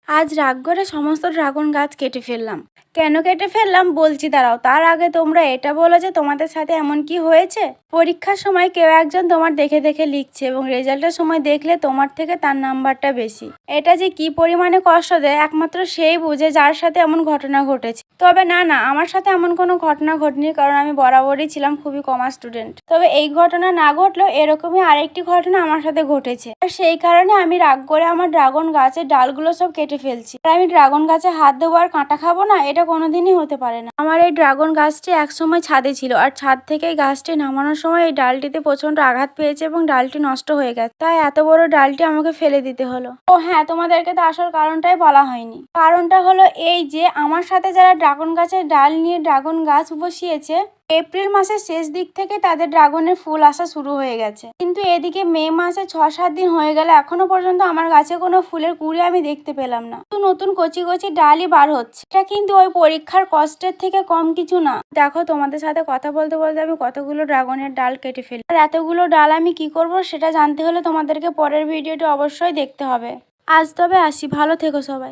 আজ রাগ করে সমস্ত ড্রাগন গাছ কেটে ফেললাম। কেন কেটে ফেললাম বলছি, দাঁড়াও। তার আগে তোমরা এটা বলো যে তোমাদের সাথে এমন কি হয়েছে। পরীক্ষার সময় কেউ একজন তোমার দেখে দেখে লিখছে এবং রেজাল্টের সময় দেখলে তোমার থেকে তার নাম্বারটা বেশি। এটা যে কি পরিমাণে কষ্ট দেয় একমাত্র সেই বুঝে যার সাথে এমন ঘটনা ঘটেছে। তবে না, আমার সাথে এমন কোনো ঘটনা ঘটেনি, কারণ আমি বরাবরই ছিলাম খুবই কমা স্টুডেন্ট। তবে এই ঘটনা না ঘটলেও এরকমই আরেকটি ঘটনা আমার সাথে ঘটেছে, আর সেই কারণে আমি রাগ করে আমার ড্রাগন গাছের ডালগুলো সব কেটে ফেলছি। আর আমি ড্রাগন গাছে হাত দেবো আর কাঁটা খাবো না, এটা কোনোদিনই হতে পারে না। আমার এই ড্রাগন গাছটি একসময় ছাদে ছিল, আর ছাদ থেকে এই গাছটি নামানোর সময় এই ডালটিতে প্রচন্ড আঘাত পেয়েছে এবং ডালটি নষ্ট হয়ে গেছে। তাই এত বড় ডালটি আমাকে ফেলে দিতে হলো। ও হ্যাঁ, তোমাদেরকে তো আসল কারণটাই বলা হয়নি। কারণটা হলো এই যে আমার সাথে যারা ড্রাগন গাছের ডাল নিয়ে ড্রাগন গাছ বসিয়েছে, এপ্রিল মাসের শেষ দিক থেকে তাদের ড্রাগনের ফুল আসা শুরু হয়ে গেছে। কিন্তু এদিকে মে মাসে 6-7 দিন হয়ে গেল, এখনো পর্যন্ত আমার গাছে কোনো ফুলের কুড়ি আমি দেখতে পেলাম না। নতুন কচি কচি ডালই বার হচ্ছে। এটা কিন্তু ওই পরীক্ষার কষ্টের থেকে কম কিছু না। দেখো, তোমাদের সাথে কথা বলতে বলতে আমি কতগুলো ড্রাগনের ডাল কেটে ফেলি। আর এতগুলো ডাল আমি কি করব সেটা জানতে হলে তোমাদেরকে পরের ভিডিওটি অবশ্যই দেখতে হবে। আজ তবে আসি, ভালো থেকো সবাই।